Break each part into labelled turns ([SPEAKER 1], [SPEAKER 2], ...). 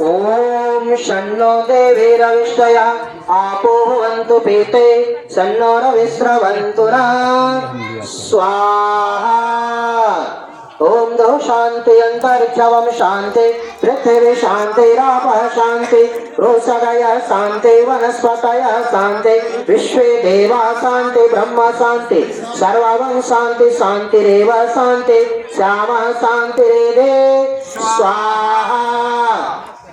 [SPEAKER 1] ओम शन्नो देवीरविष्टया आपो भवन्तु पीते शन्नो रविस्रवन्तु नः स्वाहा। ओम दो शांति अंतरिक्षवम शांति पृथ्वी शांति रापः शांति रोषगय शांति वनस्पतय शांति विश्वे देवा शांति ब्रह्म शांति सर्वं शांति शांतिरेव शांति श्यामा शांतिरेदे स्वाहा।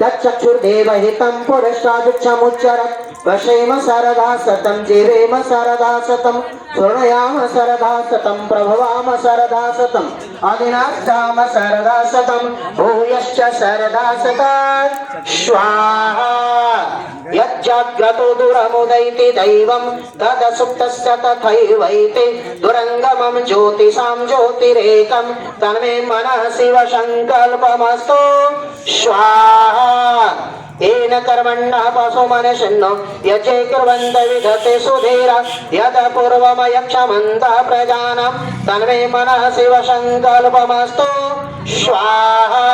[SPEAKER 1] तच्चक्षुर्देवहितं पुरुषादिच्छमुच्चरत् वशेम सरदा सतं जीवेम सरदा सतं शृणुयाम सरदा सतं प्रभवाम सरदा सतं अधिनास्थाम सरदा सतं भूयश्च सरदा सतं स्वाहा। यज्जाग्रतो दुरमुदैति दैवं तदसुप्तस्य तथैवैति दुरङ्गमं ज्योतिषां ज्योतिरेकं तन्मे मनसि वसङ्कल्पमस्तु स्वाहा। येन कर्मण्यः पशुमनशिन्नो यज्ञे कुर्वन्त विदते सुधीरा यद पूर्वमयक्षमन्तः प्रजानां तन्मे मनसि वसङ्कल्पमस्तु स्वाहा।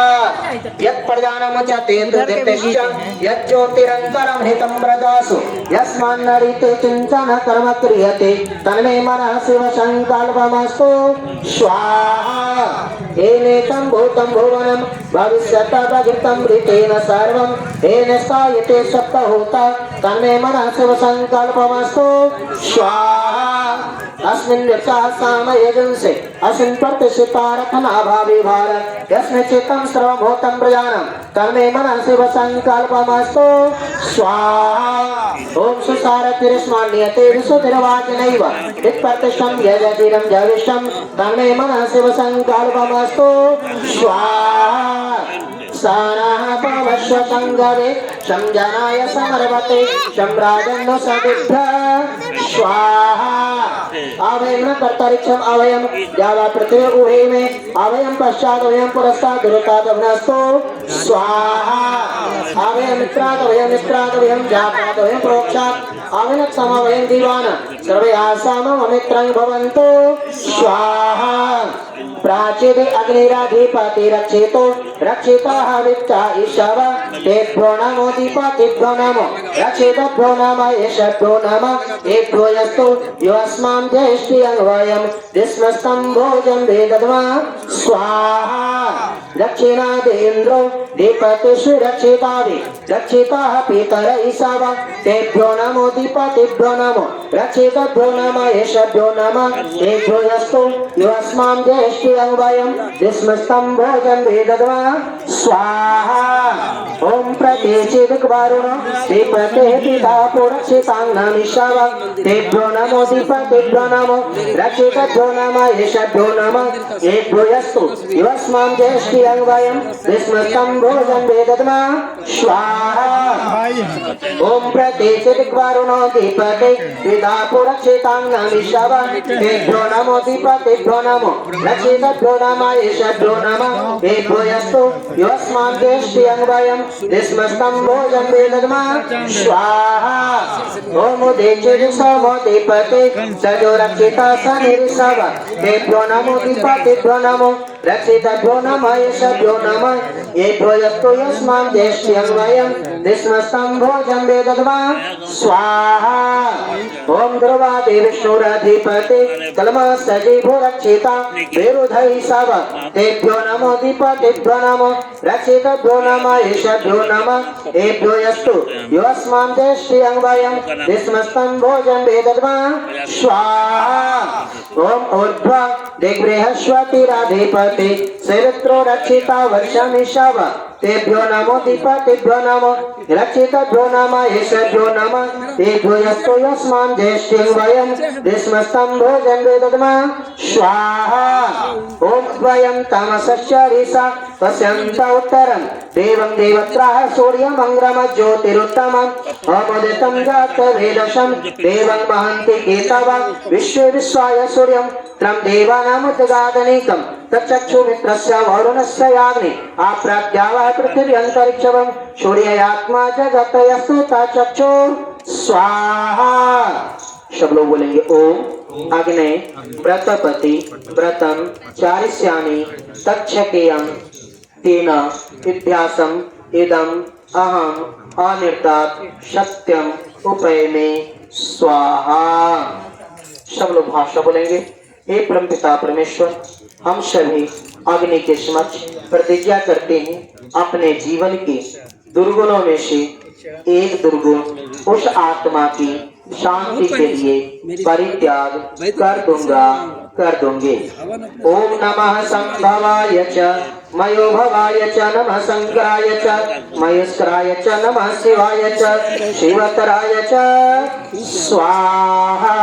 [SPEAKER 1] यत्प्रजानमुच्यते दुर्दिष्टश्च यज्ज्योतिरन्तरं हितं प्रजासु यस्मान्नरिते किञ्चन कर्म क्रियते तन्मे मनसि वसङ्कल्पमस्तु स्वाहा। येनेतं भूतं भुवनं भविष्यत् प्रकृतं ऋतेन सर्वं येन स्थायते सप्तहोता तन्मे मनसि वसङ्कल्पमस्तु स्वाहा। अस्मिन् व्यर्थः सामयजंसे अस्मिन् प्रतिष्ठिता रत्नाभावी भारत यस्मिन् चित्तं सर्वभूतं प्रजानां तन्मे मनसि वसङ्कल्पमस्तु स्वाहा। ओम सुसारतिरस्मान्यते विशुद्धिर्वाचिनैव वित्प्रतिष्ठं यजतिरं जविष्ठं तन्मे मनसि वसङ्कल्पमस्तु स्वाहा। सानः पवश्व संगवे संजनाय समर्वते सम्राजन्नो सदिभ्यः स्वाहा। अवयं कर्तरिक्षम अवयं जावा पृथ्वी उभे में अवयं पश्चात अवयं पुरस्तात् दुरतात् अवनस्तु स्वाहा। अवयं मित्रात् अवयं जातात् अवयं प्रोक्षात् अवयं समवयं दीवान सर्वे आसामं मित्रं भवन्तु स्वाहा। प्राचीदे अग्निराधिपति रक्षितो रक्षितः वित्ता ईशव तेभ्यो नमो दीपतिभ्यो नमो रक्षितभ्यो नमः येषभ्यो नमः एभ्यो यस्तु योऽस्मान् ज्येष्ठियं वयं दिस्मस्तं भोजं वेदध्मा स्वाहा। दक्षिणादेन्द्रो दीपतिषु रक्षिताभि रक्षिताः पितर ईशव तेभ्यो नमो दीपतिभ्यो नमो रक्षितभ्यो नमः येषभ्यो नमः एभ्यो यस्तु योऽस्मान् ज्येष्ठियं वयं दिस्मस्तं भोजं वेदध्मा स्वाहा। ओम प्रतीचिद्वारुणो दीपते पिता पुरक्षिताङ्गमिषव तेभ्यो नमो दीपतेभ्यो नमो रक्षितभ्यो नमः येषभ्यो नमः एभ्यो यस्तु योऽस्मान् ज्येष्ठियं वयं दिस्मस्तं भोजं वेदध्मा स्वाहा। ओम प्रतीचिद्वारुणो दीपते पिता पुरक्षिताङ्गमिषव तेभ्यो नमो दीपतेभ्यो नमो रक्षितभ्यो नमः येषभ्यो नमः एभ्यो यस्तु योऽस्मान् ज्येष्ठियं वयं दिस्मस्तं भोजं वेदध्मा स्वाहा। ओम उदेचिर् सोमो दीपते सजो रक्षिता सनिर्षव तेभ्यो नमो दीपतेभ्यो नमो रक्षितभ्यो नमः येषभ्यो नमः एभ्यो यस्तु योऽस्मान् ज्येष्ठियं वयं दिस्मस्तं भोजं वेदध्मा स्वाहा। ओम ध्रुवादि विष्णुरधिपते कलमः सजीभो रक्षिता विरुधैषव तेभ्यो नमो दीपतेभ्यो नमो रक्षितभ्यो नमः येषभ्यो नमः एभ्यो यस्तु योऽस्मान् ज्येष्ठियं वयं दिस्मस्तं भोजं वेदध्मा स्वाहा। ओम ऊर्ध्व दिग्बृहस्पतिरधिपते सरित्रो रक्षिता वर्षमिषव तेभ्यो नमो दीपतेभ्यो नमो रक्षितभ्यो नमः येषभ्यो नमः एभ्यो यस्तु योऽस्मान् ज्येष्ठियं वयं दिस्मस्तं भोजं वेदध्मा स्वाहा। ओम द्वयं तमसस्य ऋषा पश्यन्त उत्तरं देवं देवत्राः सूर्यमङ्ग्रम ज्योतिरुत्तमम् अमुदितं जातवेदशं देवं महन्ति केतव विश्वे विश्वाय सूर्यं त्रं देवानामुद्गादनीकं तच्चक्षुमित्रस्य वरुणस्य याग्नि आप्राप्यावः पृथिवी अन्तरिक्षवं सूर्यात्मा जगतयस्तु तच्चक्षुः स्वाहा। सब लोग बोलेंगे ओम। अग्ने व्रतपति व्रतम चारिष्यामि तक्षकेयं तेन इत्यासम इदम अहम अनिर्दात सत्यम उपयमे स्वाहा। सब लोग भाषा बोलेंगे। हे परमपिता परमेश्वर, हम सभी अग्नि के समक्ष प्रतिज्ञा करते हैं अपने जीवन के दुर्गुणों में से एक दुर्गुण उस आत्मा की शांति के लिए परित्याग कर दूंगे। ओम नमः संभवाय च मयोभवाय च नमः शंकराय च महेश्वराय च नमः शिवाय च शिवतराय च स्वाहा।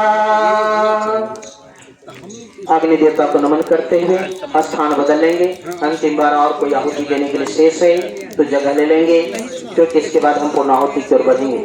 [SPEAKER 1] अग्नि देवता को नमन करते हुए स्थान बदल लेंगे। अंतिम बार और कोई आहुति देने के लिए शेष है तो जगह ले लेंगे, क्योंकि इसके बाद हम पूर्ण आहुति की ओर बढ़ेंगे।